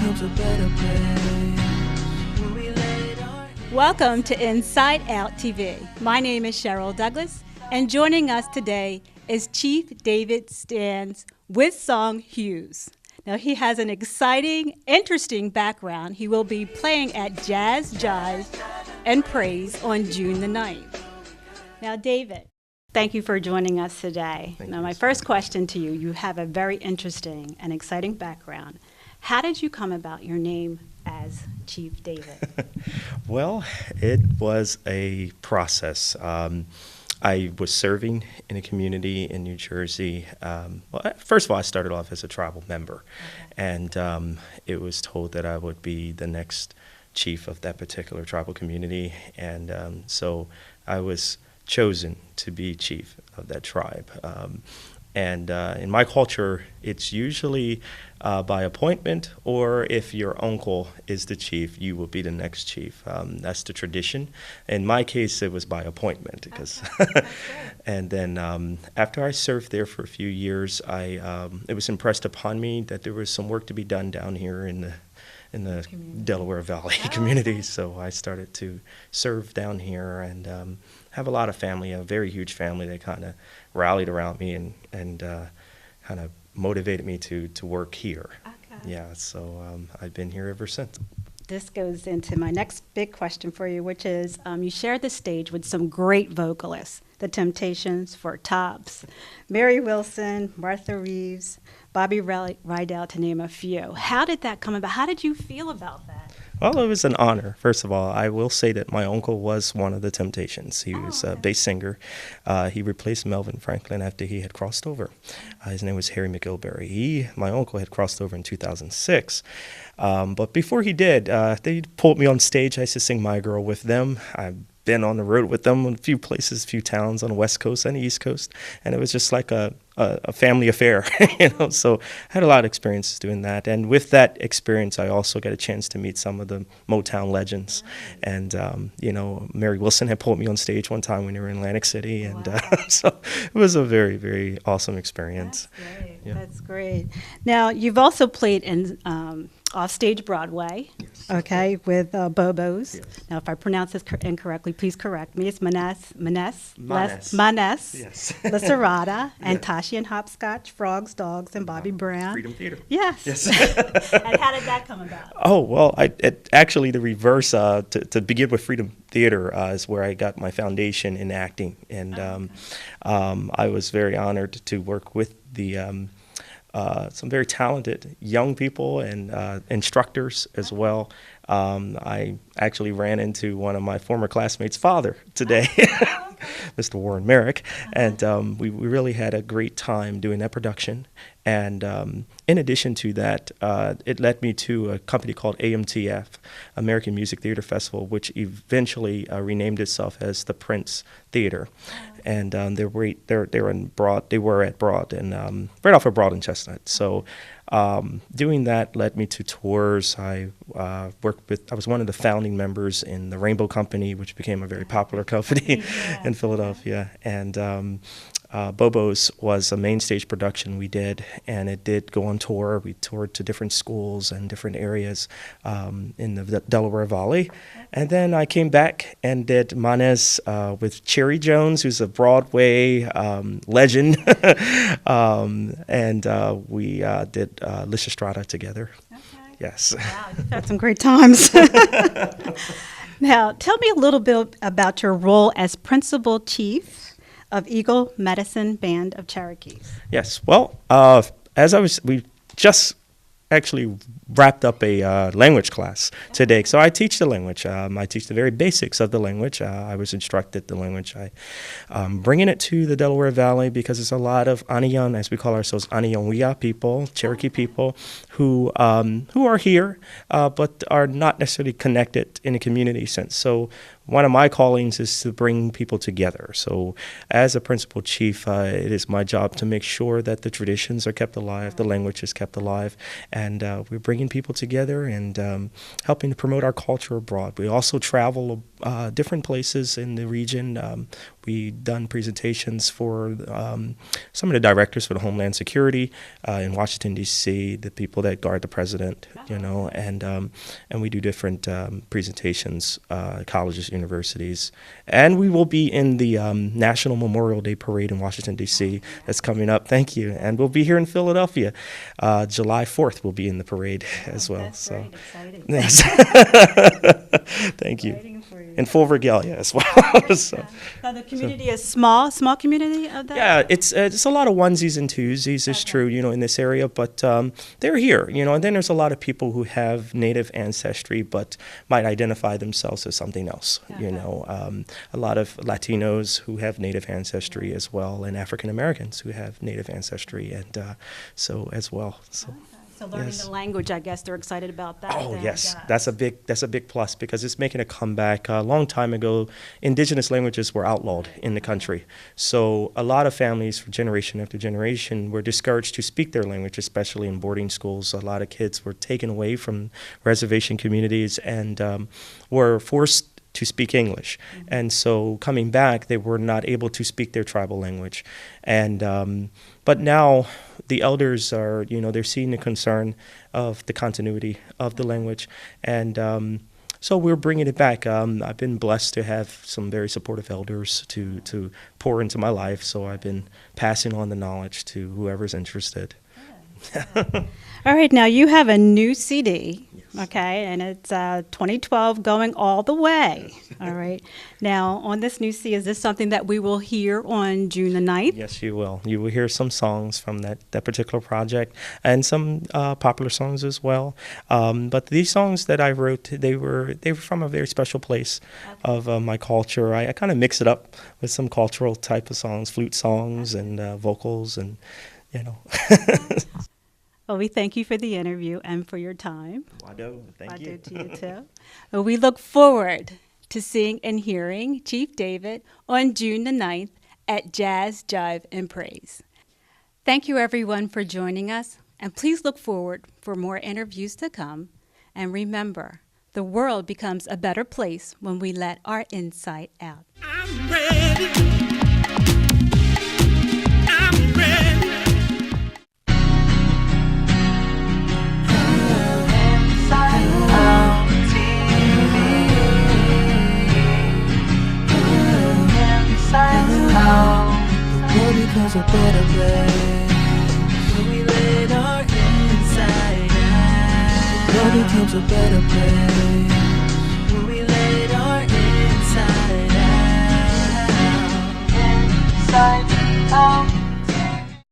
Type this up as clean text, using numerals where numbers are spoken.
becomes a better place. When we laid our Welcome to InSightOut TV. My name is Cheryl Douglas, and joining us today is Chief David Stans with Song Hughes. Now, he has an exciting, interesting background. He will be playing at Jazz, Jive, and Praise on June the 9th. Now, David, thank you for joining us today. Now, my first question to you, you have a very interesting and exciting background. How did you come about your name as Chief David? Well, it was a process. I was serving in a community in New Jersey. First of all, I started off as a tribal member, and it was told that I would be the next chief of that particular tribal community, and so I was chosen to be chief of that tribe. And in my culture, it's usually by appointment, or if your uncle is the chief, you will be the next chief. That's the tradition. In my case, it was by appointment. Because and then after I served there for a few years, it was impressed upon me that there was some work to be done down here in the Delaware Valley community. So I started to serve down here and have a lot of family, a very huge family that kind of rallied around me and kind of motivated me to work here. Okay. Yeah, so I've been here ever since. This goes into my next big question for you, which is you shared the stage with some great vocalists, The Temptations, Four Tops, Mary Wilson, Martha Reeves, Bobby Rydell, to name a few. How did that come about? How did you feel about that? Well, it was an honor. First of all, I will say that my uncle was one of the Temptations. He was a bass singer. He replaced Melvin Franklin after he had crossed over. His name was Harry McGilberry. My uncle had crossed over in 2006. But before he did, they pulled me on stage. I used to sing My Girl with them. I've been on the road with them in a few places, a few towns on the West Coast and the East Coast, and it was just like a family affair, So I had a lot of experiences doing that, and with that experience, I also got a chance to meet some of the Motown legends, and Mary Wilson had pulled me on stage one time when we were in Atlantic City, and so it was a very, very awesome experience. That's great. Yeah. That's great. Now, you've also played in offstage Broadway, yes. Okay, with Bobo's. Yes. Now, if I pronounce this incorrectly, please correct me. It's Manes, Manes. yes. La Serrata, and Yes. Tashi and Hopscotch, Frogs, Dogs, and Bobby Brown. Freedom Theater. Yes. And how did that come about? Oh, well, actually the reverse, to begin with Freedom Theater is where I got my foundation in acting. And I was very honored to work with some very talented young people and instructors as well. I actually ran into one of my former classmates' father today, Mr. Warren Merrick, and we really had a great time doing that production. And in addition to that, it led me to a company called AMTF, American Music Theater Festival, which eventually renamed itself as the Prince Theater. And they were at Broad and right off of Broad and Chestnut. So doing that led me to tours. I was one of the founding members in the Rainbow Company, which became a very popular company in Philadelphia. And Bobo's was a main stage production we did, and it did go on tour. We toured to different schools and different areas in the Delaware Valley. And then I came back and did Manes with Cherry Jones, who's a Broadway legend. And we did Lysistrata together. Okay. Yes. Wow, you've had some great times. Now, tell me a little bit about your role as Principal Chief of Eagle Medicine Band of Cherokees. Yes. Well, we just actually wrapped up a language class today. So I teach the language. I teach the very basics of the language. I was instructed the language. I'm bringing it to the Delaware Valley because there's a lot of Aniyan, as we call ourselves, Aniyanwiya people, Cherokee people, who are here, but are not necessarily connected in a community sense. So one of my callings is to bring people together. So as a principal chief, it is my job to make sure that the traditions are kept alive, the language is kept alive, and we're bringing people together and helping to promote our culture abroad. We also travel different places in the region. We done presentations for some of the directors for the Homeland Security in Washington D.C., the people that guard the president, and we do different presentations, colleges, universities, and we will be in the National Memorial Day Parade in Washington D.C. that's coming up. Thank you, and we'll be here in Philadelphia, July 4th. We'll be in the parade as well. That's So, exciting. yes. Thank you. Exciting for you. In full regalia as well. So. Now the community is small community of that? Yeah, it's a lot of onesies and twosies, it's true, in this area, but they're here, and then there's a lot of people who have Native ancestry but might identify themselves as something else, a lot of Latinos who have Native ancestry as well, and African Americans who have Native ancestry, and so as well. So. So learning the language, I guess they're excited about that. Oh then, yes, that's a big plus because it's making a comeback. A long time ago, indigenous languages were outlawed in the country, so a lot of families, for generation after generation, were discouraged to speak their language, especially in boarding schools. A lot of kids were taken away from reservation communities and were forced to speak English. And so coming back, they were not able to speak their tribal language. And but now the elders are, they're seeing the concern of the continuity of the language. And so we're bringing it back. I've been blessed to have some very supportive elders to pour into my life. So I've been passing on the knowledge to whoever's interested. All right, now you have a new CD, okay, and it's 2012 going all the way, all right. Now, on this new CD, is this something that we will hear on June the 9th? Yes, you will. You will hear some songs from that particular project and some popular songs as well. But these songs that I wrote, they were from a very special place of my culture. I kind of mix it up with some cultural type of songs, flute songs and vocals and, Well, we thank you for the interview and for your time. Wado, thank you. To you too. Well, we look forward to seeing and hearing Chief David on June the 9th at Jazz, Jive, and Praise. Thank you, everyone, for joining us, and please look forward for more interviews to come. And remember, the world becomes a better place when we let our insight out. I'm ready. I'm ready. The world becomes a better place when we let our inside out. The world becomes a better place.